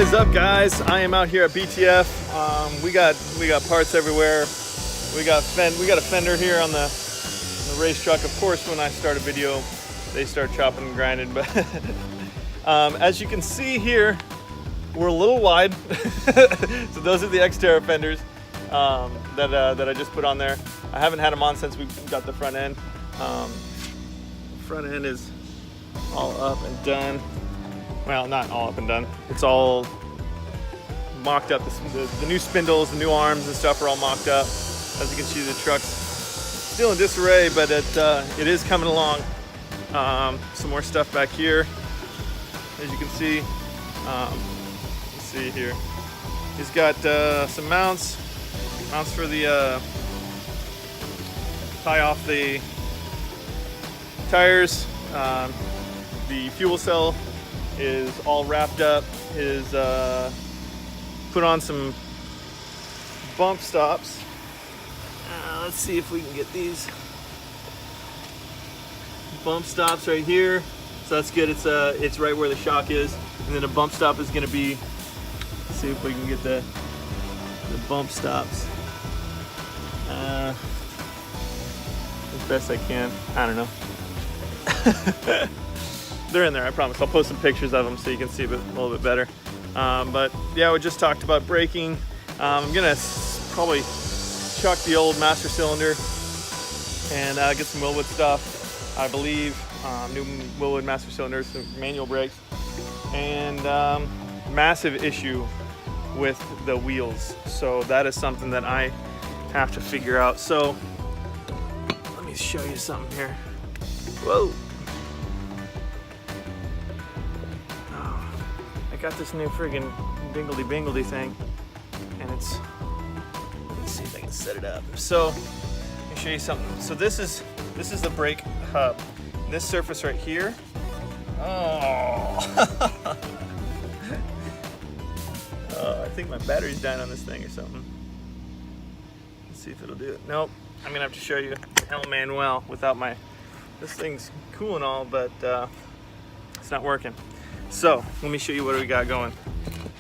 What is up, guys? I am out here at BTF. We got parts everywhere. We got a fender here on the race truck. Of course, when I start a video, they start chopping and grinding. But as you can see here, we're a little wide. So those are the Xterra fenders that I just put on there. I haven't had them on since we got the front end. Front end is all up and done. Well, not all up and done. It's all mocked up. The new spindles, the new arms and stuff are all mocked up. As you can see, the truck's still in disarray, but it is coming along. Some more stuff back here. As you can see, let's see here. He's got some mounts for the tie off the tires. The fuel cell is all wrapped up. Is put on some bump stops. Let's see if we can get these bump stops right here. So that's good. It's right where the shock is, and then a bump stop is going to be. Let's see if we can get the bump stops as best I can. I don't know. They're in there, I promise. I'll post some pictures of them so you can see a little bit better. But yeah, we just talked about braking. I'm gonna probably chuck the old master cylinder and get some Willwood stuff. I believe new Willwood master cylinders, some manual brakes, and massive issue with the wheels. So that is something that I have to figure out. So let me show you something here. Whoa. Got this new friggin' dingledy-bingledy thing, and it's, let's see if I can set it up. So let me show you something. So this is the brake hub. This surface right here. Oh, I think my battery's dying on this thing or something. Let's see if it'll do it. Nope. I'm gonna have to show you El Manuel without my. This thing's cool and all, but it's not working. So let me show you what we got going.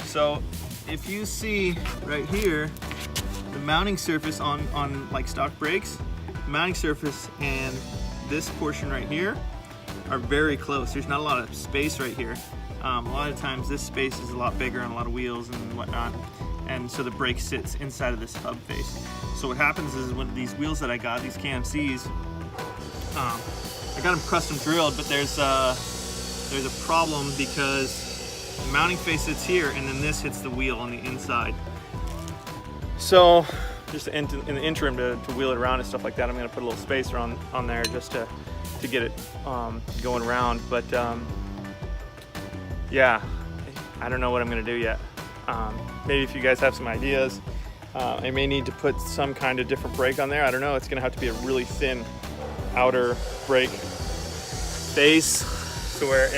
So if you see right here, the mounting surface on like stock brakes, the mounting surface and this portion right here are very close. There's not a lot of space right here. A lot of times this space is a lot bigger on a lot of wheels and whatnot. And so the brake sits inside of this hub face. So what happens is when these wheels that I got, these KMCs, I got them custom drilled, but there's a problem because the mounting face sits here and then this hits the wheel on the inside. So just in the interim to wheel it around and stuff like that, I'm going to put a little spacer on there just to get it going around. But yeah, I don't know what I'm going to do yet. Maybe if you guys have some ideas, I may need to put some kind of different brake on there. I don't know. It's going to have to be a really thin outer brake base. So where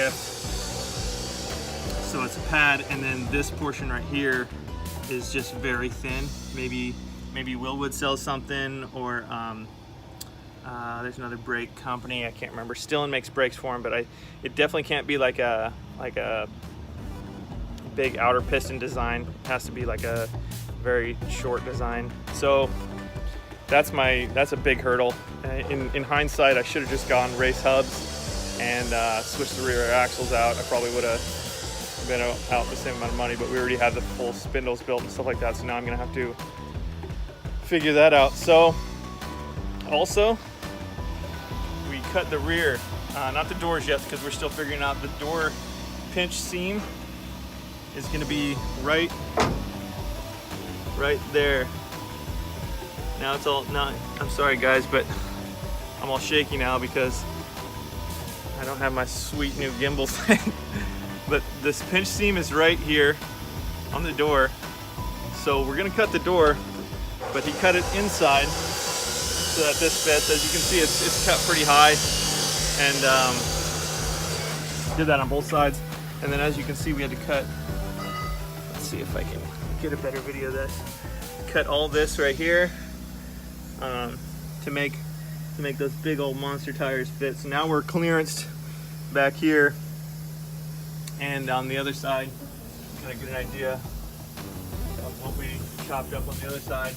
so it's a pad, and then this portion right here is just very thin. Maybe Willwood sells something, or there's another brake company I can't remember. Stillen makes brakes for them, but it definitely can't be like a big outer piston design. It has to be like a very short design. So that's a big hurdle. In hindsight, I should have just gone race hubs and switch the rear axles out. I probably would have been out the same amount of money, but we already had the full spindles built and stuff like that, so now I'm gonna have to figure that out. So also we cut the rear, not the doors yet because we're still figuring out. The door pinch seam is gonna be right there. Now it's all, I'm sorry guys, but I'm all shaky now because I don't have my sweet new gimbal thing. But this pinch seam is right here on the door. So we're gonna cut the door, but he cut it inside so that this fits. As you can see, it's cut pretty high, and did that on both sides. And then as you can see, we had to cut, let's see if I can get a better video of this. Cut all this right here to make those big old monster tires fit. So now we're clearanced back here, and on the other side kind of get an idea of what we chopped up on the other side.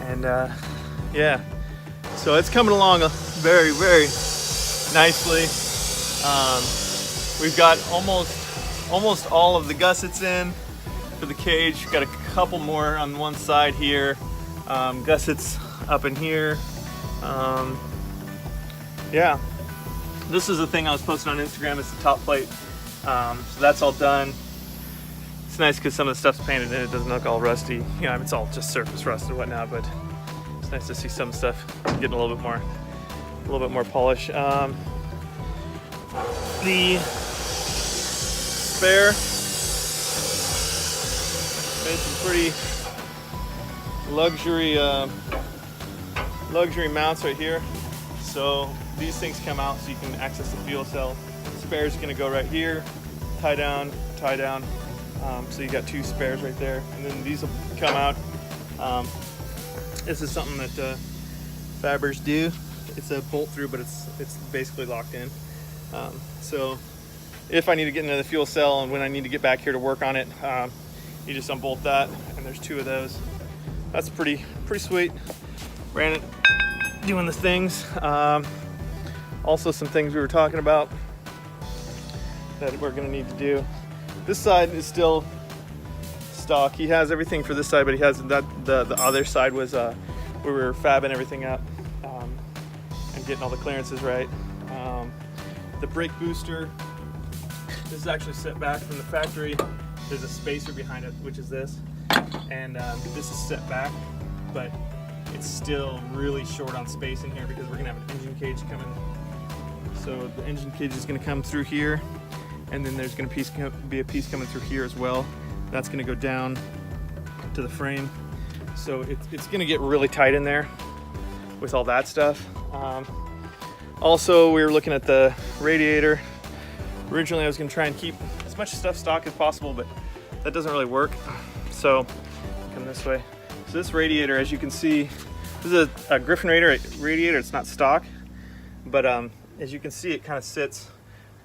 And yeah, so it's coming along very, very nicely. We've got almost all of the gussets in for the cage. Got a couple more on one side here. Gussets up in here. Yeah, this is the thing I was posting on Instagram. It's the top plate. So that's all done. It's nice because some of the stuff's painted and it doesn't look all rusty. You know, it's all just surface rust and whatnot, but it's nice to see some stuff getting a little bit more polish. The spare made some pretty luxury mounts right here. So these things come out so you can access the fuel cell. Spare's gonna go right here, tie down. So you got two spares right there, and then these will come out. This is something that fabbers do. It's a bolt through, but it's basically locked in. So if I need to get into the fuel cell and when I need to get back here to work on it, you just unbolt that, and there's two of those. That's pretty sweet. Ran it doing the things. Also some things we were talking about that we're gonna need to do. This side is still stock. He has everything for this side, but he has that the other side was we were fabbing everything up and getting all the clearances right. The brake booster, this is actually set back from the factory. There's a spacer behind it, which is this, and this is set back, but it's still really short on space in here because we're gonna have an engine cage coming. So the engine cage is gonna come through here, and then there's gonna be a piece coming through here as well. That's gonna go down to the frame. So it's gonna get really tight in there with all that stuff. Also, we were looking at the radiator. Originally, I was gonna try and keep as much stuff stock as possible, but that doesn't really work. So come this way. So this radiator, as you can see, this is a Griffin radiator. It's not stock, but as you can see, it kind of sits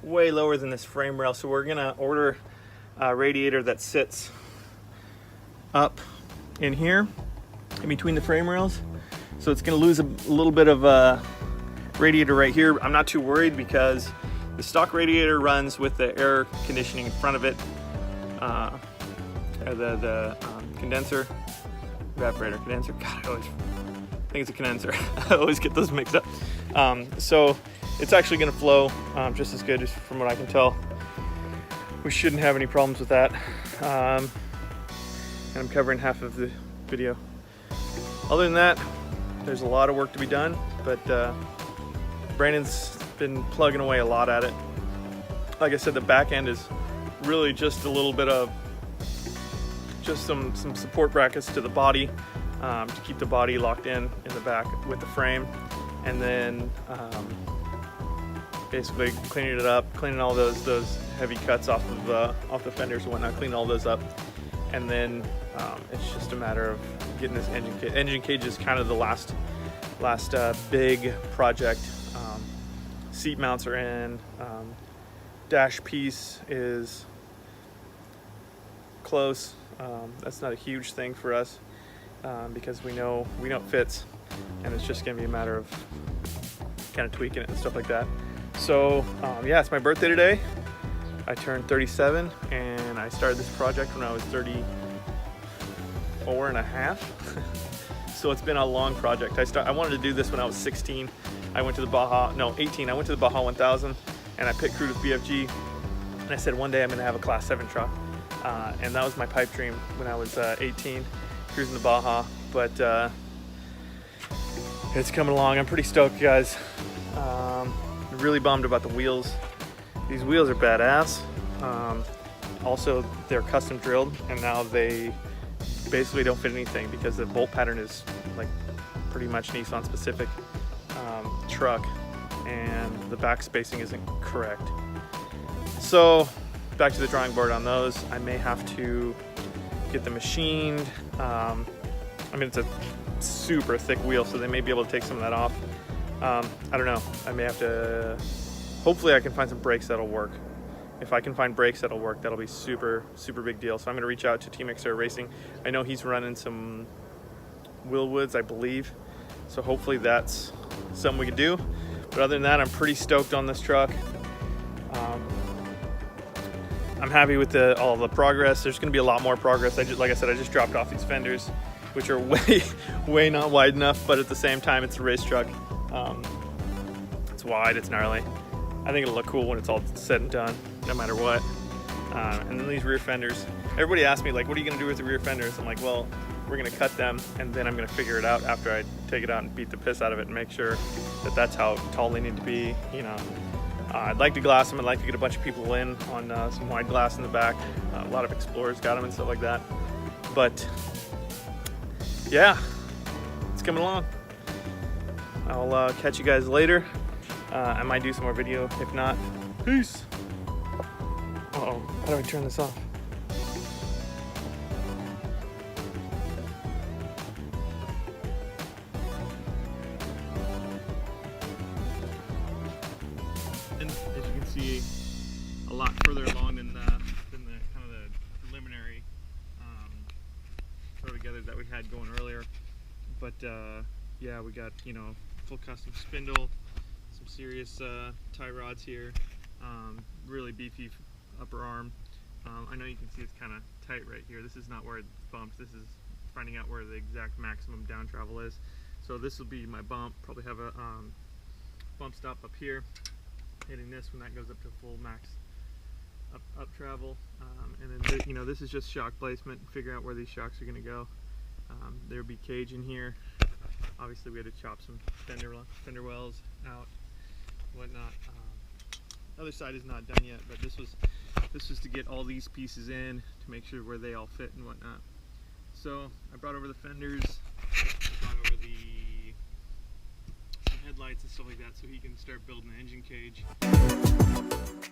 way lower than this frame rail. So we're gonna order a radiator that sits up in here, in between the frame rails. So it's gonna lose a little bit of radiator right here. I'm not too worried because the stock radiator runs with the air conditioning in front of it, the condenser, evaporator, condenser. God, I always think it's a condenser. I always get those mixed up. So it's actually going to flow just as good, just from what I can tell. We shouldn't have any problems with that. And I'm covering half of the video. Other than that, there's a lot of work to be done, but Brandon's been plugging away a lot at it. Like I said, the back end is really just a little bit of just some support brackets to the body to keep the body locked in the back with the frame, and then basically cleaning it up, cleaning all those heavy cuts off the fenders and whatnot, cleaning all those up, and then it's just a matter of getting this engine cage. Engine cage is kind of the last big project. Seat mounts are in. Dash piece is close. That's not a huge thing for us because we know it fits, and it's just gonna be a matter of kind of tweaking it and stuff like that. So yeah, it's my birthday today. I turned 37, and I started this project when I was 34 and a half. So it's been a long project. I wanted to do this when I was 16. I went to the Baja, no, 18. I went to the Baja 1000, and I pit crewed with BFG. And I said one day I'm gonna have a Class 7 truck. And that was my pipe dream when I was 18, cruising the Baja. But it's coming along. I'm pretty stoked, guys. Really bummed about the wheels. These wheels are badass. Also, they're custom drilled, and now they basically don't fit anything because the bolt pattern is like pretty much Nissan specific truck, and the back spacing isn't correct. So back to the drawing board on those. I may have to get them machined. I mean, it's a super thick wheel, so they may be able to take some of that off. I don't know. I may have to, hopefully I can find some brakes that'll work. if I can find brakes that'll work, that'll be super big deal. So I'm gonna reach out to Team Xterra Racing. I know he's running some Willwoods, I believe. So hopefully that's something we can do. But other than that, I'm pretty stoked on this truck. I'm happy with all the progress. There's gonna be a lot more progress. Like I said, I just dropped off these fenders, which are way not wide enough, but at the same time, it's a race truck. It's wide, it's gnarly. I think it'll look cool when it's all said and done, no matter what. And then these rear fenders. Everybody asks me, like, what are you gonna do with the rear fenders? I'm like, well, we're gonna cut them, and then I'm gonna figure it out after I take it out and beat the piss out of it and make sure that that's how tall they need to be, you know. I'd like to glass them. I'd like to get a bunch of people in on some wide glass in the back. A lot of Explorers got them and stuff like that. But yeah, it's coming along. I'll catch you guys later. I might do some more video. If not, peace. Uh-oh, how do I turn this off? And as you can see, a lot further along than the kind of the preliminary throw together that we had going earlier. But yeah, we got, you know, full custom spindle, some serious tie rods here, really beefy upper arm. I know you can see it's kind of tight right here. This is not where it bumps. This is finding out where the exact maximum down travel is. So this will be my bump. Probably have a bump stop up here, hitting this when that goes up to full max up travel. And then you know, this is just shock placement. Figure out where these shocks are going to go. There'll be cage in here. Obviously, we had to chop some fender wells out, whatnot. Other side is not done yet, but this was to get all these pieces in to make sure where they all fit and whatnot. So I brought over the fenders, I brought over some headlights and stuff like that, so he can start building the engine cage.